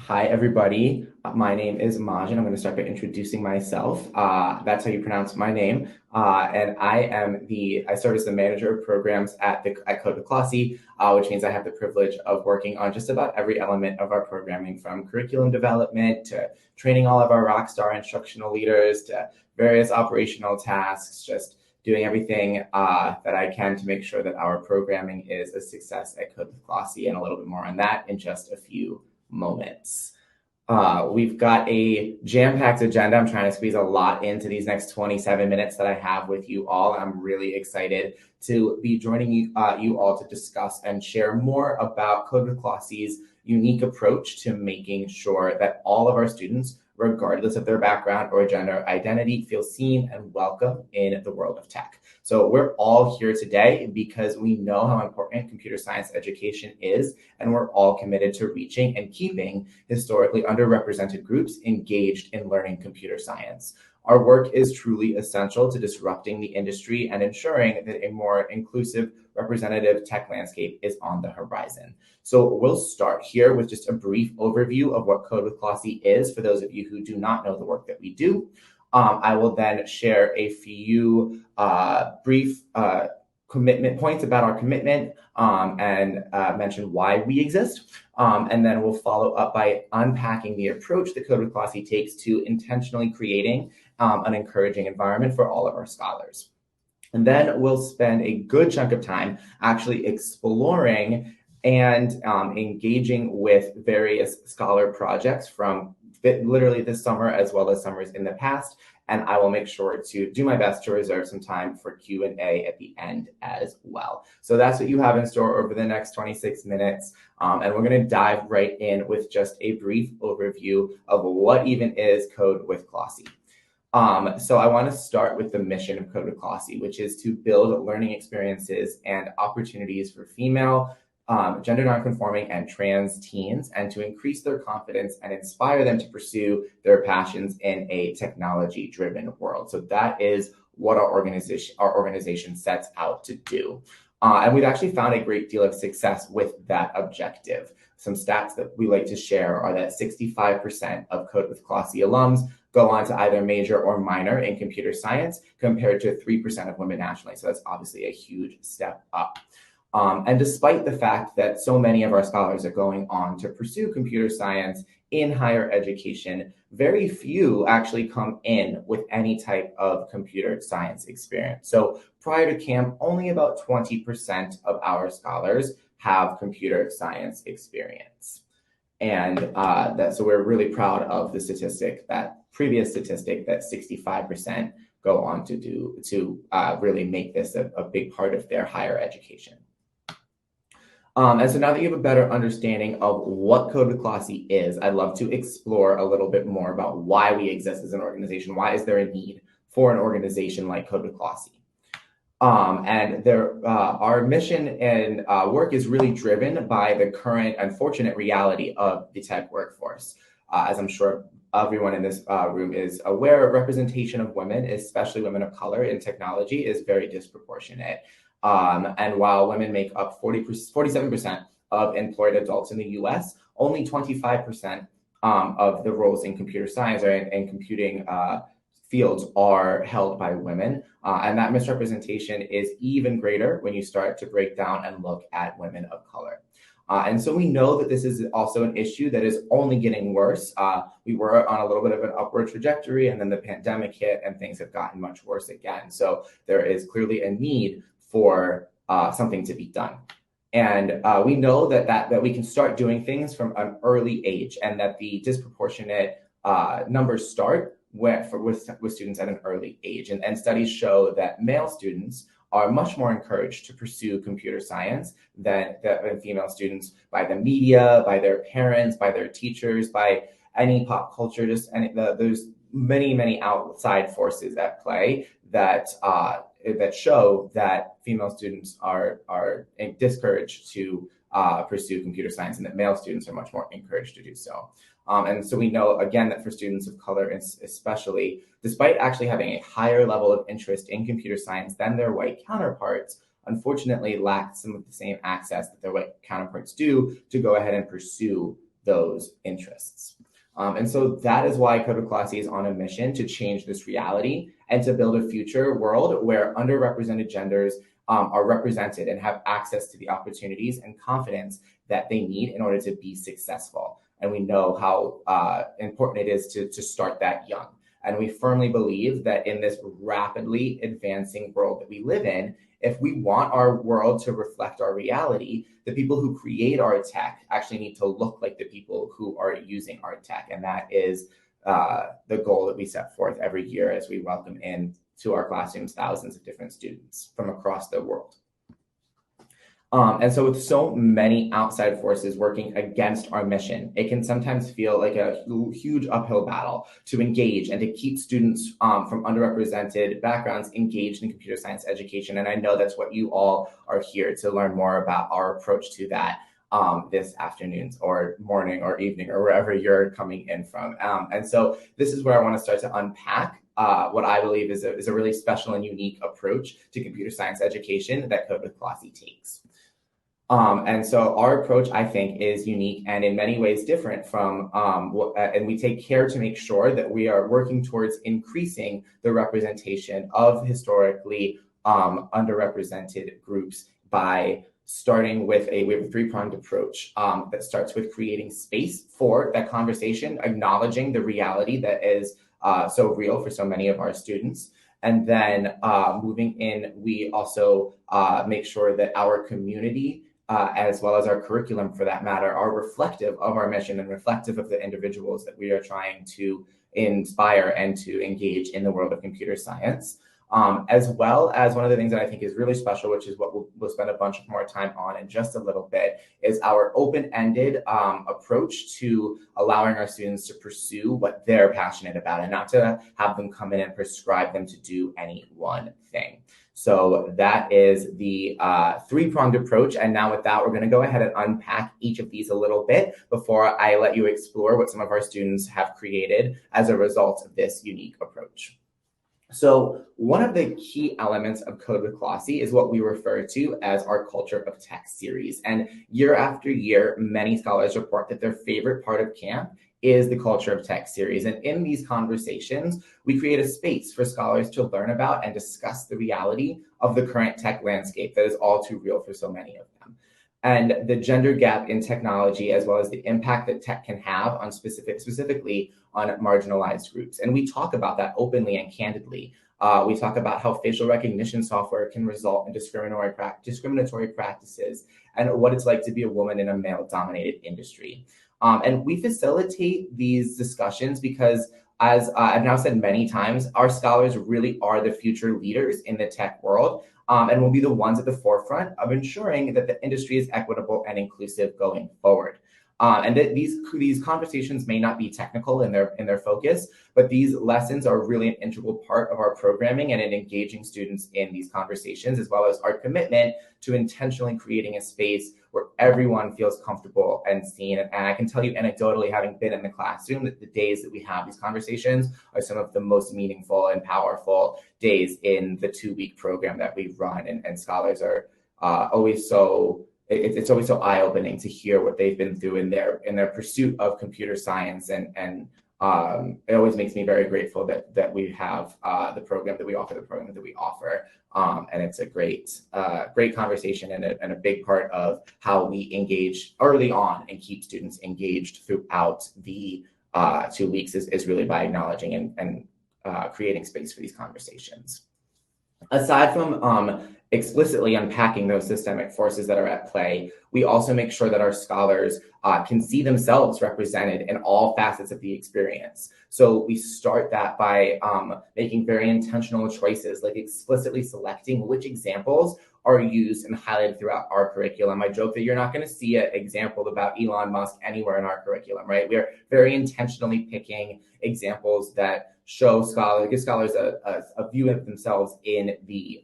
Hi, everybody. My name is Maj, and I'm going to start by introducing myself. That's how you pronounce my name. And I serve as the manager of programs at Kode With Klossy, which means I have the privilege of working on just about every element of our programming, from curriculum development to training all of our rockstar instructional leaders to various operational tasks, just doing everything that I can to make sure that our programming is a success at Kode With Klossy, and a little bit more on that in just a few moments. We've got a jam-packed agenda. I'm trying to squeeze a lot into these next 27 minutes that I have with you all. I'm really excited to be joining you all to discuss and share more about Kode With Klossy's unique approach to making sure that all of our students, regardless of their background or gender identity, feel seen and welcome in the world of tech. So we're all here today because we know how important computer science education is, and we're all committed to reaching and keeping historically underrepresented groups engaged in learning computer science. Our work is truly essential to disrupting the industry and ensuring that a more inclusive, representative tech landscape is on the horizon. So we'll start here with just a brief overview of what Kode With Klossy is for those of you who do not know the work that we do. I will then share a few brief commitment points about our commitment and mention why we exist. And then we'll follow up by unpacking the approach that Kode With Klossy takes to intentionally creating an encouraging environment for all of our scholars. And then we'll spend a good chunk of time actually exploring and engaging with various scholar projects from literally this summer as well as summers in the past. And I will make sure to do my best to reserve some time for Q&A at the end as well. So that's what you have in store over the next 26 minutes. And we're going to dive right in with just a brief overview of what even is Kode With Klossy. So I want to start with the mission of Kode With Klossy, which is to build learning experiences and opportunities for female, gender nonconforming, and trans teens, and to increase their confidence and inspire them to pursue their passions in a technology-driven world. So that is what our organization sets out to do. And we've actually found a great deal of success with that objective. Some stats that we like to share are that 65% of Kode With Klossy alums go on to either major or minor in computer science, compared to 3% of women nationally. So that's obviously a huge step up. And despite the fact that so many of our scholars are going on to pursue computer science in higher education, very few actually come in with any type of computer science experience. So prior to camp, only about 20% of our scholars have computer science experience. And so we're really proud of the previous statistic that 65% go on to really make this a big part of their higher education. And so now that you have a better understanding of what Kode With Klossy is, I'd love to explore a little bit more about why we exist as an organization. Why is there a need for an organization like Kode With Klossy? Our mission and work is really driven by the current unfortunate reality of the tech workforce. As I'm sure everyone in this room is aware, representation of women, especially women of color in technology, is very disproportionate. And while women make up 47% of employed adults in the US, only 25% of the roles in computer science or in computing fields are held by women. And that misrepresentation is even greater when you start to break down and look at women of color. And so we know that this is also an issue that is only getting worse. We were on a little bit of an upward trajectory, and then the pandemic hit and things have gotten much worse again. So there is clearly a need for something to be done. And we know that we can start doing things from an early age, and that the disproportionate numbers start with students at an early age. And studies show that male students are much more encouraged to pursue computer science than female students, by the media, by their parents, by their teachers, by any pop culture. There's many outside forces at play that show that female students are discouraged to pursue computer science, and that male students are much more encouraged to do so. And so we know, again, that for students of color especially, despite actually having a higher level of interest in computer science than their white counterparts, unfortunately lack some of the same access that their white counterparts do to go ahead and pursue those interests. And so that is why Kode With Klossy is on a mission to change this reality and to build a future world where underrepresented genders are represented and have access to the opportunities and confidence that they need in order to be successful. And we know how important it is to start that young. And we firmly believe that in this rapidly advancing world that we live in, if we want our world to reflect our reality, the people who create our tech actually need to look like the people who are using our tech. And that is the goal that we set forth every year as we welcome in to our classrooms thousands of different students from across the world. And so with so many outside forces working against our mission, it can sometimes feel like a huge uphill battle to engage and to keep students from underrepresented backgrounds engaged in computer science education. And I know that's what you all are here to learn more about our approach to that this afternoon or morning or evening or wherever you're coming in from. And so this is where I want to start to unpack what I believe is a really special and unique approach to computer science education that Kode With Klossy takes. And so our approach, I think, is unique and in many ways different from, and we take care to make sure that we are working towards increasing the representation of historically underrepresented groups by starting with we have a three-pronged approach that starts with creating space for that conversation, acknowledging the reality that is so real for so many of our students. And then moving in, we also make sure that our community, as well as our curriculum for that matter, are reflective of our mission and reflective of the individuals that we are trying to inspire and to engage in the world of computer science. As well as one of the things that I think is really special, which is what we'll spend a bunch more time on in just a little bit, is our open-ended approach to allowing our students to pursue what they're passionate about and not to have them come in and prescribe them to do any one thing. So that is the three-pronged approach. And now with that, we're going to go ahead and unpack each of these a little bit before I let you explore what some of our students have created as a result of this unique approach. So one of the key elements of Kode With Klossy is what we refer to as our Culture of Tech series. And year after year, many scholars report that their favorite part of camp is the Culture of Tech series. And in these conversations, we create a space for scholars to learn about and discuss the reality of the current tech landscape that is all too real for so many of them. And the gender gap in technology, as well as the impact that tech can have on specifically on marginalized groups. And we talk about that openly and candidly. We talk about how facial recognition software can result in discriminatory practices and what it's like to be a woman in a male-dominated industry. And we facilitate these discussions because, as I've now said many times, our scholars really are the future leaders in the tech world. And will be the ones at the forefront of ensuring that the industry is equitable and inclusive going forward. And that these conversations may not be technical in their focus, but these lessons are really an integral part of our programming and in engaging students in these conversations, as well as our commitment to intentionally creating a space where everyone feels comfortable and seen. And I can tell you anecdotally, having been in the classroom, that the days that we have these conversations are some of the most meaningful and powerful days in the 2-week program that we run. And scholars are always so... It's always so eye-opening to hear what they've been through in their pursuit of computer science, and it always makes me very grateful that we have the program that we offer, and it's a great conversation and a big part of how we engage early on and keep students engaged throughout the 2 weeks is really by acknowledging and creating space for these conversations. Aside from explicitly unpacking those systemic forces that are at play, we also make sure that our scholars can see themselves represented in all facets of the experience. So we start that by making very intentional choices, like explicitly selecting which examples are used and highlighted throughout our curriculum. I joke that you're not going to see an example about Elon Musk anywhere in our curriculum, right? We are very intentionally picking examples that give scholars a view of themselves in the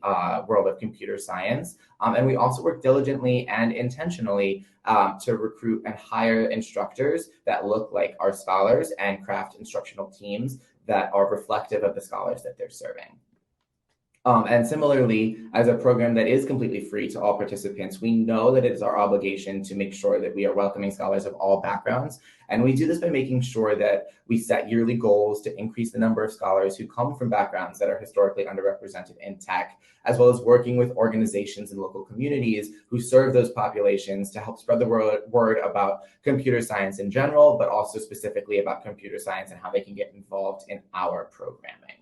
world of computer science. And we also work diligently and intentionally to recruit and hire instructors that look like our scholars and craft instructional teams that are reflective of the scholars that they're serving. And similarly, as a program that is completely free to all participants, we know that it is our obligation to make sure that we are welcoming scholars of all backgrounds. And we do this by making sure that we set yearly goals to increase the number of scholars who come from backgrounds that are historically underrepresented in tech, as well as working with organizations and local communities who serve those populations to help spread the word about computer science in general, but also specifically about computer science and how they can get involved in our programming.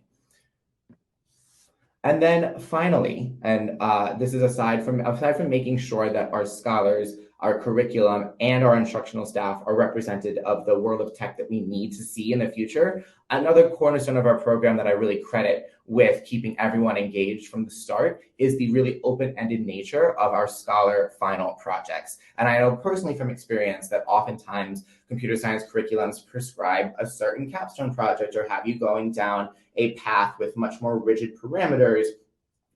And then finally, and this is aside from making sure that our scholars, our curriculum, and our instructional staff are represented of the world of tech that we need to see in the future, another cornerstone of our program that I really credit with keeping everyone engaged from the start is the really open-ended nature of our scholar final projects. And I know personally from experience that oftentimes computer science curriculums prescribe a certain capstone project or have you going down a path with much more rigid parameters.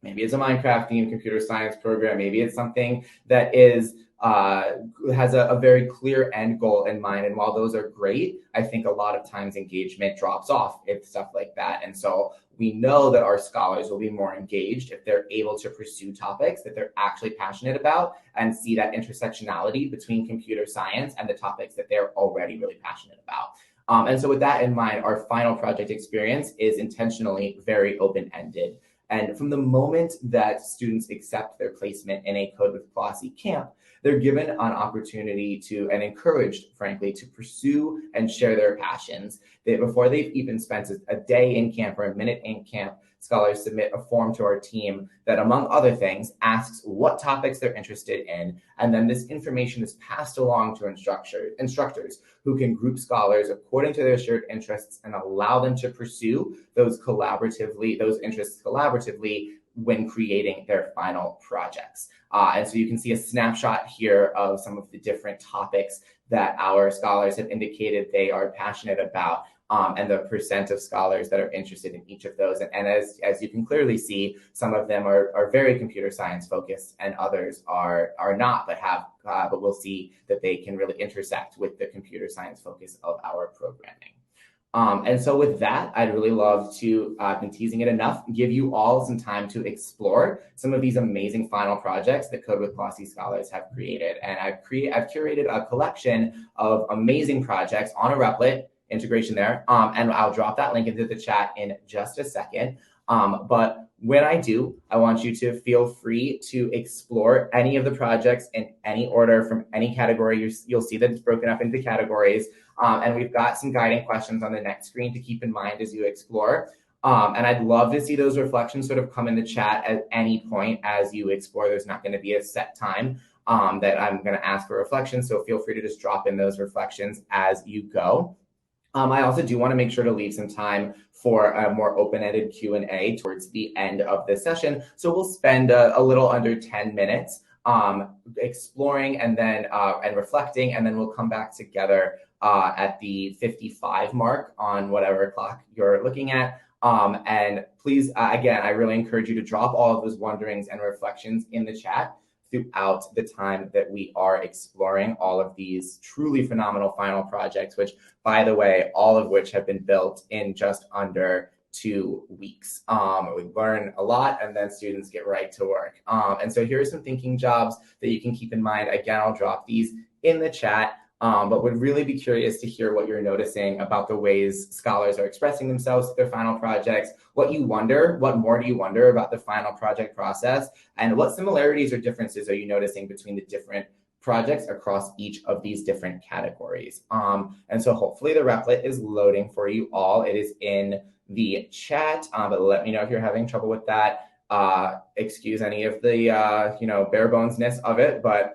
Maybe it's a Minecraft themed computer science program. Maybe it's something that is has a very clear end goal in mind. And while those are great, I think a lot of times engagement drops off with stuff like that. And so we know that our scholars will be more engaged if they're able to pursue topics that they're actually passionate about and see that intersectionality between computer science and the topics that they're already really passionate about. And so with that in mind, our final project experience is intentionally very open-ended. And from the moment that students accept their placement in a Kode With Klossy camp, they're given an opportunity to, and encouraged, frankly, to pursue and share their passions. Before they've even spent a day in camp or a minute in camp, scholars submit a form to our team that, among other things, asks what topics they're interested in. And then this information is passed along to instructors who can group scholars according to their shared interests and allow them to pursue those interests collaboratively when creating their final projects. And so you can see a snapshot here of some of the different topics that our scholars have indicated they are passionate about, and the percent of scholars that are interested in each of those. And as you can clearly see, some of them are very computer science focused and others are not, but we'll see that they can really intersect with the computer science focus of our programming. And so with that, I'd really love to, I've been teasing it enough, give you all some time to explore some of these amazing final projects that Kode With Klossy scholars have created. And I've curated a collection of amazing projects on a Replit integration there. And I'll drop that link into the chat in just a second. But when I do, I want you to feel free to explore any of the projects in any order from any category. You'll see that it's broken up into categories. And we've got some guiding questions on the next screen to keep in mind as you explore. And I'd love to see those reflections sort of come in the chat at any point as you explore. There's not going to be a set time that I'm going to ask for reflections. So feel free to just drop in those reflections as you go. I also do want to make sure to leave some time for a more open-ended Q&A towards the end of this session. So we'll spend a little under 10 minutes exploring and then and reflecting, and then we'll come back together at the 55 mark on whatever clock you're looking at. And please, again, I really encourage you to drop all of those wonderings and reflections in the chat throughout the time that we are exploring all of these truly phenomenal final projects, which, by the way, all of which have been built in just under 2 weeks. We learn a lot and then students get right to work. And so here are some thinking jobs that you can keep in mind. Again, I'll drop these in the chat. But would really be curious to hear what you're noticing about the ways scholars are expressing themselves with their final projects, what more do you wonder about the final project process, and what similarities or differences are you noticing between the different projects across each of these different categories. And so hopefully the Replit is loading for you all. It is in the chat, but let me know if you're having trouble with that. Excuse any of the bare bonesness of it, but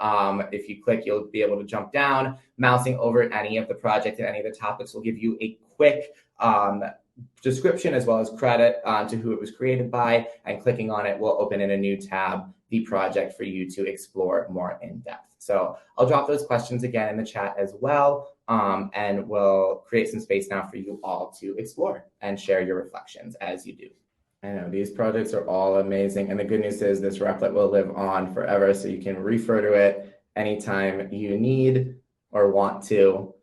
if you click, you'll be able to jump down. Mousing over any of the project and any of the topics will give you a quick description as well as credit to who it was created by, and clicking on it will open in a new tab the project for you to explore more in depth. So I'll drop those questions again in the chat as well, and we'll create some space now for you all to explore and share your reflections as you do. I know these projects are all amazing, and the good news is this Replit will live on forever, so you can refer to it anytime you need or want to.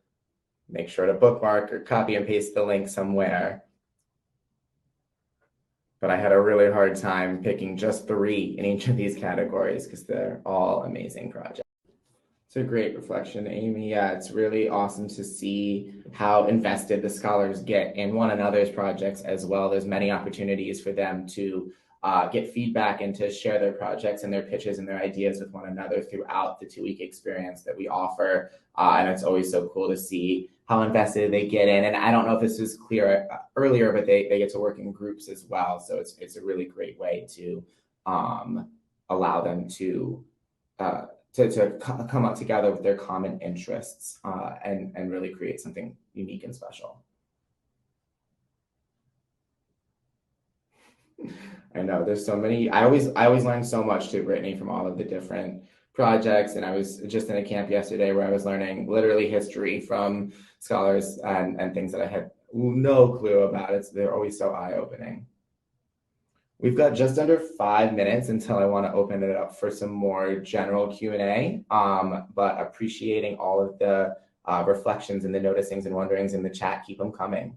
Make sure to bookmark or copy and paste the link somewhere. but I had a really hard time picking just 3 in each of these categories because they're all amazing projects. It's a great reflection, Amy. Yeah, it's really awesome to see how invested the scholars get in one another's projects as well. There's many opportunities for them to get feedback and to share their projects and their pitches and their ideas with one another throughout the 2-week experience that we offer. And it's always so cool to see how invested they get in. And I don't know if this was clear earlier, but they get to work in groups as well. So it's a really great way to allow them to come up together with their common interests and really create something unique and special. I know there's so many. I always learn so much too, Brittany, from all of the different projects. And I was just in a camp yesterday where I was learning literally history from scholars and things that I had no clue about. They're always so eye-opening. We've got just under 5 minutes until I want to open it up for some more general Q&A, but appreciating all of the reflections and the noticings and wonderings in the chat. Keep them coming.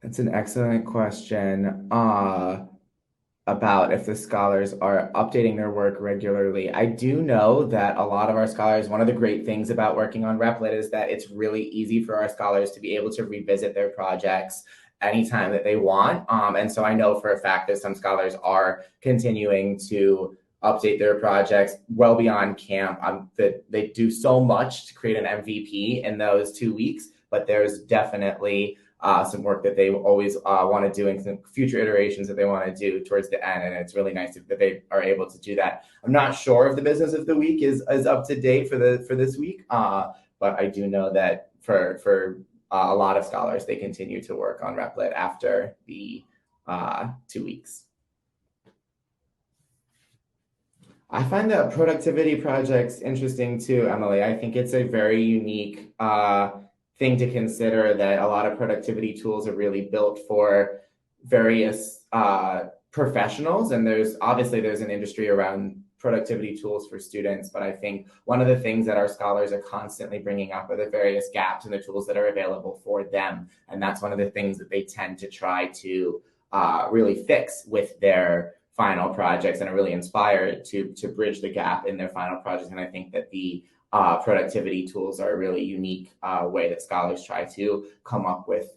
That's an excellent question about if the scholars are updating their work regularly. I do know that a lot of our scholars, one of the great things about working on Replit is that it's really easy for our scholars to be able to revisit their projects anytime that they want. And so I know for a fact that some scholars are continuing to update their projects well beyond camp. That they do so much to create an MVP in those 2 weeks, but there's definitely some work that they always want to do and some future iterations that they want to do towards the end. And it's really nice that they are able to do that. I'm not sure if the business of the week is up to date for this week, but I do know that for a lot of scholars, they continue to work on Replit after the 2 weeks. I find the productivity projects interesting too, Emily. I think it's a very unique thing to consider that a lot of productivity tools are really built for various professionals. And there's an industry around productivity tools for students. But I think one of the things that our scholars are constantly bringing up are the various gaps in the tools that are available for them. And that's one of the things that they tend to try to really fix with their final projects and are really inspired to bridge the gap in their final projects. And I think that the productivity tools are a really unique way that scholars try to come up with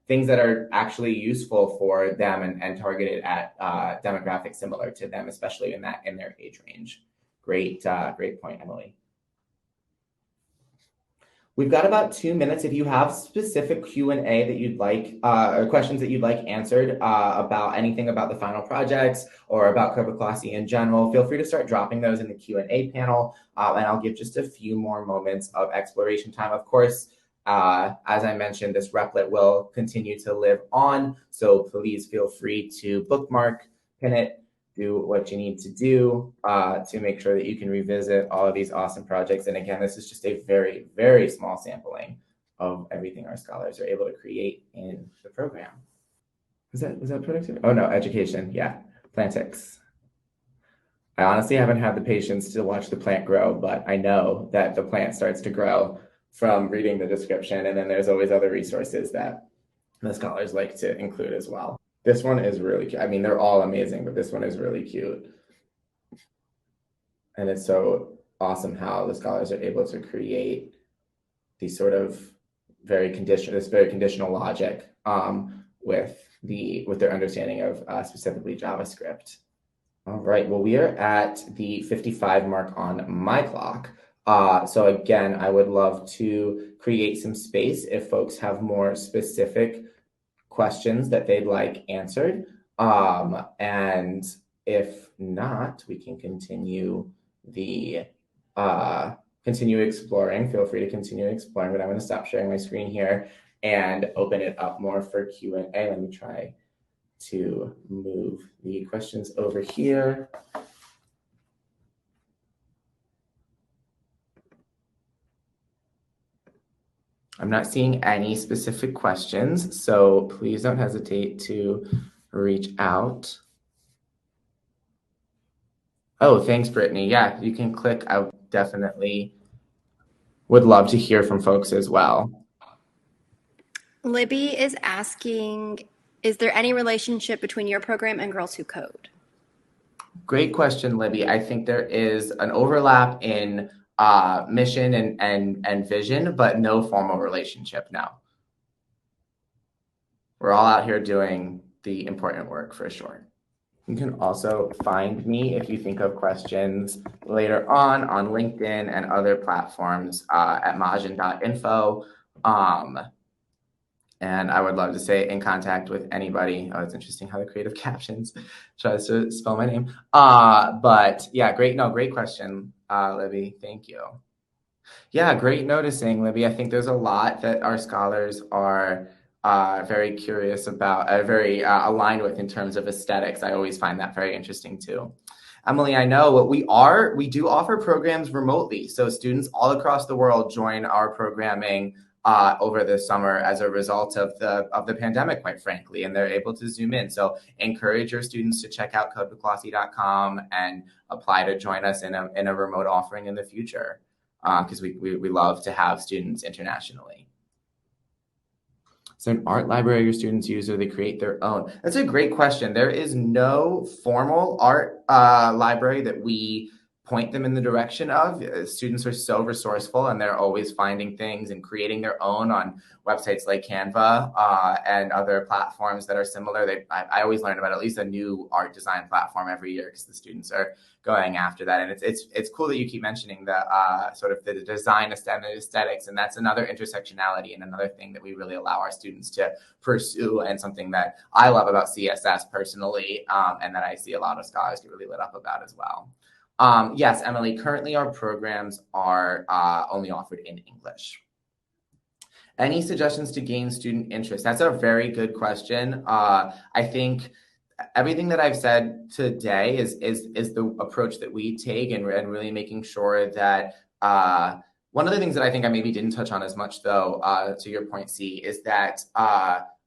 things that are actually useful for them and targeted at demographics similar to them, especially in their age range. Great point, Emily. We've got about 2 minutes. If you have specific Q&A that you'd like, or questions that you'd like answered about anything about the final projects or about Kode With Klossy in general, feel free to start dropping those in the Q&A panel, and I'll give just a few more moments of exploration time. Of course, as I mentioned, this Replit will continue to live on, so please feel free to bookmark, pin it, do what you need to do to make sure that you can revisit all of these awesome projects. And again, this is just a very, very small sampling of everything our scholars are able to create in the program. Was that productive? Oh no, education. Yeah, plantics. I honestly haven't had the patience to watch the plant grow, but I know that the plant starts to grow from reading the description. And then there's always other resources that the scholars like to include as well. This one is really cute. I mean, they're all amazing, but this one is really cute. And it's so awesome how the scholars are able to create these sort of very conditional logic with their understanding of specifically JavaScript. All right, well, we are at the 55 mark on my clock. So again, I would love to create some space if folks have more specific questions that they'd like answered. And if not, we can continue exploring. Feel free to continue exploring, but I'm going to stop sharing my screen here and open it up more for Q&A. Let me try to move the questions over here. I'm not seeing any specific questions, so please don't hesitate to reach out. Oh, thanks, Brittany. Yeah, you can click. I definitely would love to hear from folks as well. Libby is asking, is there any relationship between your program and Girls Who Code? Great question, Libby. I think there is an overlap in mission and vision, but no formal relationship now. We're all out here doing the important work for sure. You can also find me if you think of questions later on LinkedIn and other platforms at majan.info. And I would love to stay in contact with anybody. Oh, it's interesting how the creative captions tries to spell my name. But yeah, great question, Libby. Thank you. Yeah, great noticing, Libby. I think there's a lot that our scholars are very curious about, very aligned with in terms of aesthetics. I always find that very interesting too. Emily, I know what we do offer programs remotely. So students all across the world join our programming over the summer as a result of the pandemic, quite frankly, and they're able to Zoom in. So encourage your students to check out kodewithklossy.com and apply to join us in a remote offering in the future, because we love to have students internationally. Is there an art library your students use, or they create their own? That's a great question. There is no formal art library that we point them in the direction of. Students are so resourceful, and they're always finding things and creating their own on websites like Canva and other platforms that are similar. I always learn about at least a new art design platform every year because the students are going after that. And it's cool that you keep mentioning the sort of the design aesthetics, and that's another intersectionality and another thing that we really allow our students to pursue, and something that I love about CSS personally, and that I see a lot of scholars get really lit up about as well. Yes, Emily, currently our programs are only offered in English. Any suggestions to gain student interest? That's a very good question. I think everything that I've said today is the approach that we take, and really making sure that one of the things that I think I maybe didn't touch on as much, though, to your point, C, is that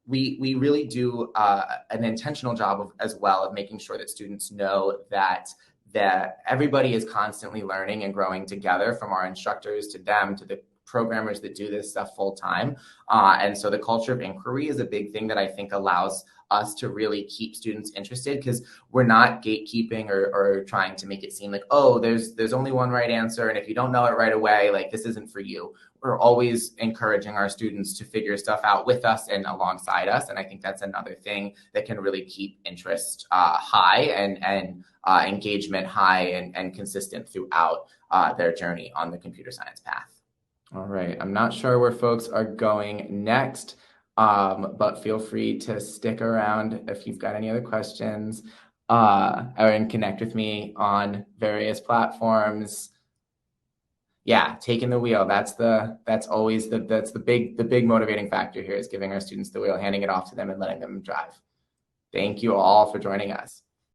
we really do an intentional job as well of making sure that students know that everybody is constantly learning and growing together, from our instructors to them to the programmers that do this stuff full time. And so the culture of inquiry is a big thing that I think allows us to really keep students interested, because we're not gatekeeping or trying to make it seem like, oh, there's only one right answer, and if you don't know it right away, like, this isn't for you. We're always encouraging our students to figure stuff out with us and alongside us. And I think that's another thing that can really keep interest high and engagement high and consistent throughout their journey on the computer science path. All right, I'm not sure where folks are going next, but feel free to stick around if you've got any other questions, and connect with me on various platforms. Yeah, taking the wheel. That's always the big motivating factor here, is giving our students the wheel, handing it off to them and letting them drive. Thank you all for joining us.